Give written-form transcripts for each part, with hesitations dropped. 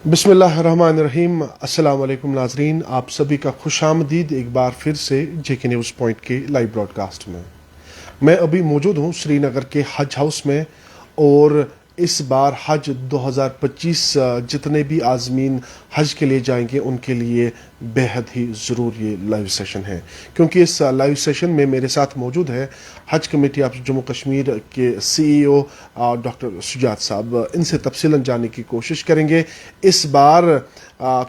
बिस्मिल्लाहिर्रहमानिर्रहीम। अस्सलाम वालेकुम नाजरीन, आप सभी का खुश आमदीद एक बार फिर से जेके न्यूज़ पॉइंट के लाइव ब्रॉडकास्ट में। मैं अभी मौजूद हूँ श्रीनगर के हज हाउस में, और इस बार हज 2025 जितने भी आज़मीन हज के लिए जाएंगे उनके लिए बेहद ही ज़रूरी ये लाइव सेशन है, क्योंकि इस लाइव सेशन में मेरे साथ मौजूद है हज कमेटी ऑफ जम्मू कश्मीर के CEO डॉक्टर सुजात साहब। इनसे तफसीलन जानने की कोशिश करेंगे इस बार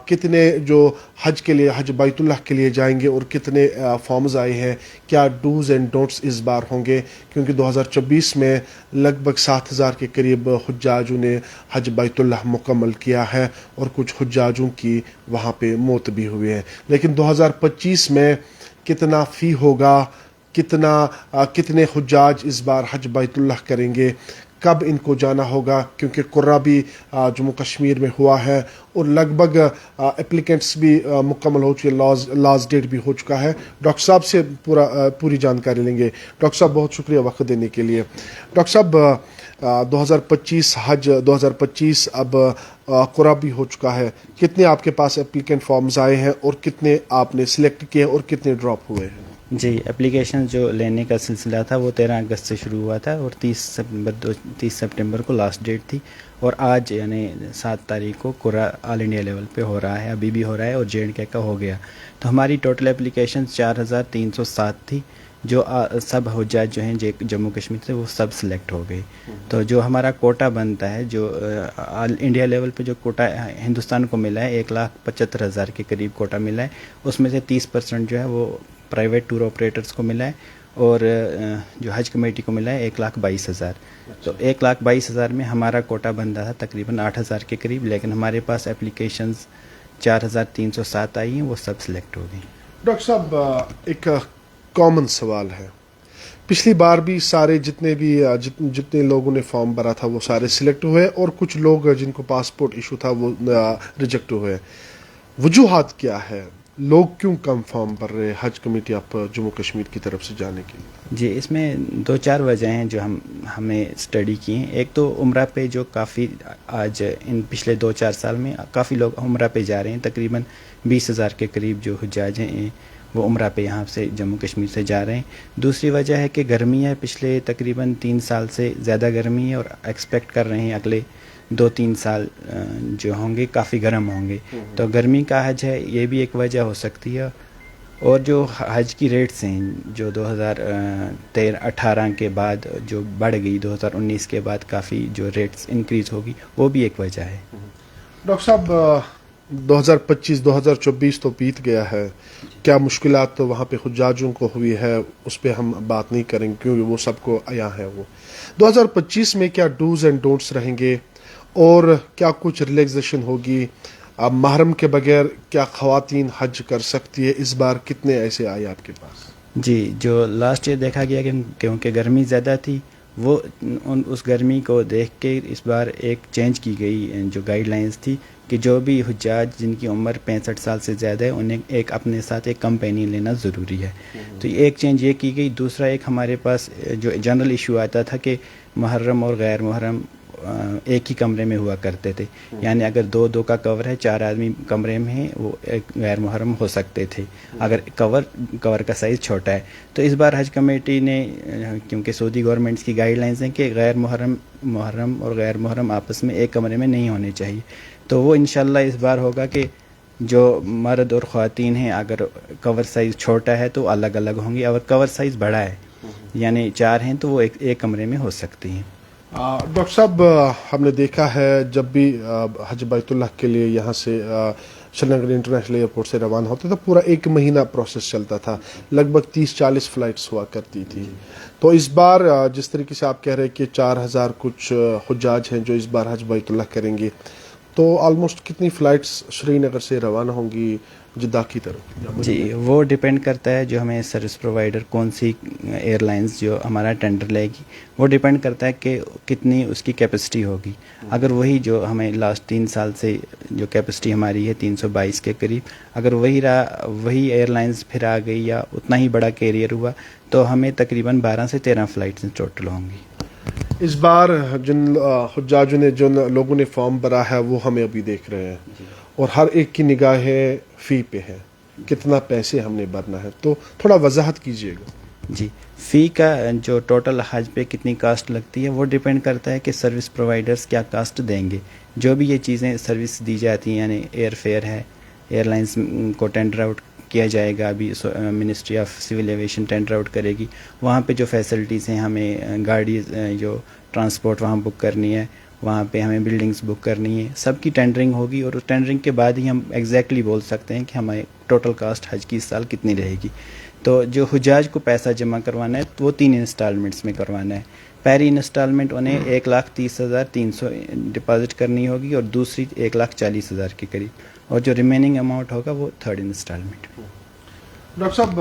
कितने जो हज के लिए हज बैतुल्लाह के लिए जाएंगे और कितने फॉर्म्स आए हैं, क्या डूज एंड डोंट्स इस बार होंगे, क्योंकि 2024 में लगभग 7,000 के करीब हुज्जाजों ने हज बैतुल्लाह मुकम्मल किया है और कुछ हुज्जाजों की वहाँ पे मौत भी हुई है। लेकिन 2025 में कितना फ़ी होगा, कितने हुज्जाज इस बार हज बैतुल्लाह करेंगे, कब इनको जाना होगा, क्योंकि कुर्रा भी जम्मू कश्मीर में हुआ है और लगभग एप्लीकेंट्स भी मुकम्मल हो चुके, लास्ट डेट भी हो चुका है। डॉक्टर साहब से पूरी जानकारी लेंगे। डॉक्टर साहब बहुत शुक्रिया वक्त देने के लिए। डॉक्टर साहब 2025 हज 2025 अब कुर्रा भी हो चुका है, कितने आपके पास एप्लीकेंट फॉर्म्स आए हैं और कितने आपने सिलेक्ट किए और कितने ड्रॉप हुए हैं? जी, एप्लीकेशन जो लेने का सिलसिला था वो 13 अगस्त से शुरू हुआ था और 30 सितंबर को लास्ट डेट थी, और आज यानी 7 तारीख को कुर्रा ऑल इंडिया लेवल पे हो रहा है, अभी भी हो रहा है और J&K का हो गया। तो हमारी टोटल एप्लीकेशन 4,307 थी, जो सब हुज्जाज जो हैं जम्मू कश्मीर से वो सब सिलेक्ट हो गए। तो जो हमारा कोटा बनता है, जो ऑल इंडिया लेवल पे जो कोटा हिंदुस्तान को मिला है 1,75,000 के करीब कोटा मिला है, उसमें से 30% जो है वो प्राइवेट टूर ऑपरेटर्स को मिला है, और जो हज कमेटी को मिला है 1,22,000। तो 1,22,000 में हमारा कोटा बन रहा था तकरीबन 8,000 के करीब, लेकिन हमारे पास एप्लीकेशंस 4,307 आई हैं, वो सब सिलेक्ट हो गई। डॉक्टर साहब एक कॉमन सवाल है, पिछली बार भी सारे जितने लोगों ने फॉर्म भरा था वो सारे सिलेक्ट हुए और कुछ लोग जिनको पासपोर्ट इशू था वो रिजेक्ट हुए। वजूहात क्या है, लोग क्यों कम फॉर्म भर रहे हैं हज कमेटी ऑफ जम्मू कश्मीर की तरफ से जाने के लिए? जी, इसमें 2-4 वजह हैं जो हमें स्टडी की हैं। एक तो उम्रा पे जो काफ़ी आज इन पिछले 2-4 साल में काफ़ी लोग उम्रा पे जा रहे हैं, तकरीबन 20,000 के करीब जो हुज्जाज हैं वो उम्रा पे यहाँ से जम्मू कश्मीर से जा रहे हैं। दूसरी वजह है कि गर्मी है, पिछले तकरीबन 3 साल से ज़्यादा गर्मी है और एक्सपेक्ट कर रहे हैं अगले 2-3 साल जो होंगे काफ़ी गर्म होंगे, तो गर्मी का हज है, ये भी एक वजह हो सकती है। और जो हज की रेट्स हैं जो 2018 के बाद जो बढ़ गई, 2019 के बाद काफ़ी जो रेट्स इंक्रीज़ होगी, वो भी एक वजह है। डॉक्टर साहब 2025-2024 तो बीत गया है, क्या मुश्किलात तो वहाँ पे हुज्जाजों को हुई है, उस पर हम बात नहीं करेंगे क्योंकि वो सबको आया है। वो 2025 में क्या डूज एंड डोंट्स रहेंगे और क्या कुछ रिलैक्सेशन होगी? अब महरम के बगैर क्या ख़वातीन हज कर सकती है? इस बार कितने ऐसे आए आपके पास? जी, जो लास्ट ईयर देखा गया कि क्योंकि गर्मी ज़्यादा थी, वो उस गर्मी को देख के इस बार एक चेंज की गई जो गाइडलाइंस थी कि जो भी हुज्जाज जिनकी उम्र 65 साल से ज़्यादा है उन्हें एक अपने साथ एक कंपेनियन लेना ज़रूरी है। तो एक चेंज ये की गई। दूसरा एक हमारे पास जो जनरल इशू आता था कि मुहर्रम और गैर मुहर्रम एक ही कमरे में हुआ करते थे, यानी अगर 2-2 का कवर है, 4 आदमी कमरे में हैं, वो एक गैर मुहर्रम हो सकते थे अगर कवर का साइज़ छोटा है। तो इस बार हज कमेटी ने, क्योंकि सऊदी गवर्नमेंट्स की गाइडलाइंस हैं कि गैर मुहर्रम और गैर मुहर्रम आपस में एक कमरे में नहीं होने चाहिए, तो वो इंशाल्लाह इस बार होगा कि जो मर्द और ख़वातीन हैं अगर कवर साइज़ छोटा है तो अलग अलग होंगी, अगर कवर साइज़ बड़ा है यानी 4 हैं तो वो एक कमरे में हो सकती हैं। डॉक्टर साहब हमने देखा है जब भी हज बैतुल्लाह के लिए यहाँ से श्रीनगर इंटरनेशनल एयरपोर्ट से रवाना होता था, पूरा 1 महीना प्रोसेस चलता था, लगभग 30-40 फ़्लाइट्स हुआ करती थी। तो इस बार जिस तरीके से आप कह रहे हैं कि 4,000 कुछ हुज्जाज हैं जो इस बार हज बैतुल्लाह करेंगे, तो ऑलमोस्ट कितनी फ़्लाइट्स श्रीनगर से रवाना होंगी जिद्दा की तरफ? जी, वो डिपेंड करता है जो हमें सर्विस प्रोवाइडर कौन सी एयरलाइंस जो हमारा टेंडर लेगी, वो डिपेंड करता है कि कितनी उसकी कैपेसिटी होगी। अगर वही जो हमें लास्ट 3 साल से जो कैपेसिटी हमारी है 322 के करीब, अगर वही एयरलाइंस फिर आ गई या उतना ही बड़ा कैरियर हुआ, तो हमें तकरीबन 12 से 13 फ़्लाइट्स टोटल होंगी। اس بار جن حجاجوں نے جن لوگوں نے فارم بھرا ہے وہ ہمیں ابھی دیکھ رہے ہیں اور ہر ایک کی نگاہیں فی پہ ہے، کتنا پیسے ہم نے بھرنا ہے، تو تھوڑا وضاحت کیجیے گا۔ جی، فی کا جو ٹوٹل حج پہ کتنی کاسٹ لگتی ہے وہ ڈیپینڈ کرتا ہے کہ سروس پرووائڈرز کیا کاسٹ دیں گے۔ جو بھی یہ چیزیں سروس دی جاتی ہیں، یعنی ایئر فیئر ہے، ایئر لائنس کو ٹینڈر آؤٹ کیا جائے گا، ابھی ministry of civil aviation tender out کرے گی، وہاں پہ جو فیسلٹیز ہیں، ہمیں گاڑی جو ٹرانسپورٹ وہاں بک کرنی ہے، وہاں پہ ہمیں بلڈنگز بک کرنی ہے، سب کی ٹینڈرنگ ہوگی، اور اس ٹینڈرنگ کے بعد ہی ہم ایگزیکٹلی بول سکتے ہیں کہ ہمیں ٹوٹل کاسٹ حج کی اس سال کتنی رہے گی۔ تو جو حجاج کو پیسہ جمع کروانا ہے وہ 3 انسٹالمنٹس میں کروانا ہے۔ پہلی انسٹالمنٹ انہیں 1,30,300 ڈپازٹ کرنی ہوگی اور دوسری 1,40,000 کے قریب، اور جو ریمیننگ اماؤنٹ ہوگا وہ 3rd انسٹالمنٹ۔ ڈاکٹر صاحب،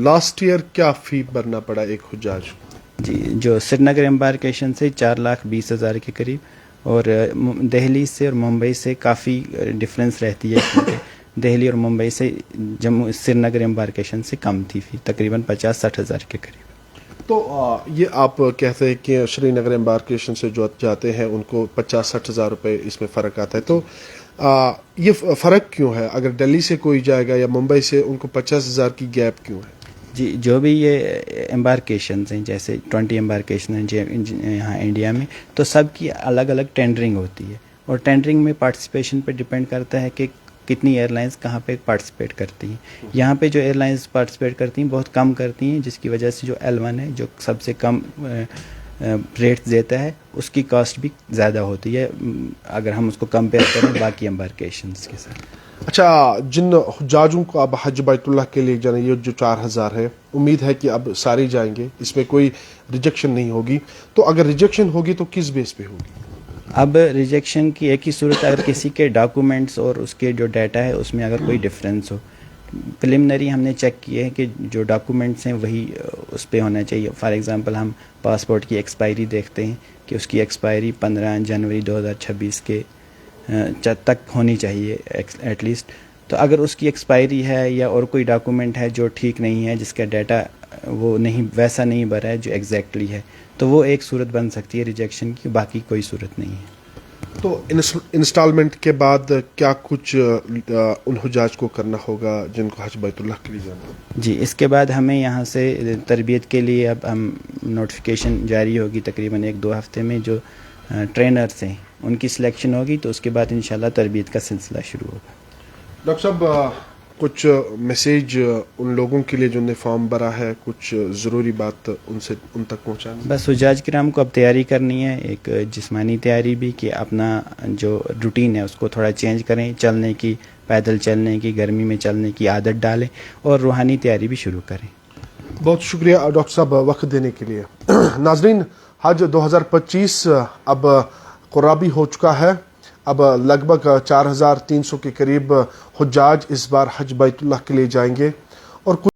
لاسٹ ایئر کیا فی بھرنا پڑا ایک حجاج کو؟ جی، جو سری نگر امبارکیشن سے 4,20,000 کے قریب، اور دہلی سے اور ممبئی سے کافی ڈفرینس رہتی ہے، کیونکہ دہلی اور ممبئی سے سری نگر امبارکیشن سے کم تھی فی، تقریباً 50-60 کے قریب۔ تو یہ آپ کہتے ہیں کہ شری نگر امبارکیشن سے جو جاتے ہیں ان کو 50-60 ہزار روپے اس میں فرق آتا ہے، تو یہ فرق کیوں ہے؟ اگر دہلی سے کوئی جائے گا یا ممبئی سے، ان کو 50,000 کی گیپ کیوں ہے؟ جی، جو بھی یہ امبارکیشنز ہیں، جیسے 20 امبارکیشن ہیں یہاں انڈیا میں، تو سب کی الگ الگ ٹینڈرنگ ہوتی ہے، اور ٹینڈرنگ میں پارٹیسپیشن پہ ڈپینڈ کرتا ہے کہ کتنی ایئر لائنس کہاں پہ پارٹیسپیٹ کرتی ہیں۔ یہاں پہ جو ایئر لائنس پارٹیسپیٹ کرتی ہیں بہت کم کرتی ہیں، جس کی وجہ سے جو L1 ہے، جو سب سے کم ریٹس دیتا ہے، اس کی کاسٹ بھی زیادہ ہوتی ہے اگر ہم اس کو کمپیئر کریں باقی امبارکیشنز کے ساتھ۔ اچھا، جن حجاجوں کو اب حج بیت اللہ کے لیے جانا، یہ جو 4,000 ہے، امید ہے کہ اب سارے جائیں گے، اس میں کوئی ریجیکشن نہیں ہوگی، تو اگر ریجیکشن ہوگی تو کس بیس پہ ہوگی؟ اب ریجیکشن کی ایک ہی صورت، اگر کسی کے ڈاکومنٹس اور اس کے جو ڈیٹا ہے اس میں اگر کوئی ڈفرینس ہو۔ پریلیمنری ہم نے چیک کیے ہیں کہ جو ڈاکومنٹس ہیں وہی اس پہ ہونا چاہیے۔ فار ایگزامپل ہم پاسپورٹ کی ایکسپائری دیکھتے ہیں کہ اس کی ایکسپائری 15 جنوری 2026 کے تک ہونی چاہیے ایٹ لیسٹ۔ تو اگر اس کی ایکسپائری ہے یا اور کوئی ڈاکومنٹ ہے جو ٹھیک نہیں ہے، جس کا ڈیٹا وہ نہیں ویسا نہیں بھرا ہے جو ایگزیکٹلی ہے، تو وہ ایک صورت بن سکتی ہے ریجیکشن کی، باقی کوئی صورت نہیں ہے۔ تو انسٹالمنٹ کے بعد کیا کچھ ان حجاج کو کرنا ہوگا جن کو حج بیت اللہ کے لیے جانا ہے؟ جی، اس کے بعد ہمیں یہاں سے تربیت کے لیے اب ہم نوٹیفیکیشن جاری ہوگی تقریباً 1-2 ہفتے میں، جو ٹرینرز ہیں ان کی سلیکشن ہوگی، تو اس کے بعد انشاءاللہ تربیت کا سلسلہ شروع ہوگا۔ ڈاکٹر صاحب، کچھ میسیج ان لوگوں کے لیے جنہوں نے فارم بھرا ہے، کچھ ضروری بات ان تک پہنچانا؟ بس حجاج کرام کو اب تیاری کرنی ہے، ایک جسمانی تیاری بھی، کہ اپنا جو روٹین ہے اس کو تھوڑا چینج کریں، چلنے کی، پیدل چلنے کی، گرمی میں چلنے کی عادت ڈالیں، اور روحانی تیاری بھی شروع کریں۔ بہت شکریہ ڈاکٹر صاحب وقت دینے کے لیے۔ ناظرین، حج 2025 اب قرابی ہو چکا ہے، اب لگ بھگ 4,300 کے قریب حجاج اس بار حج بیت اللہ کے لیے جائیں گے، اور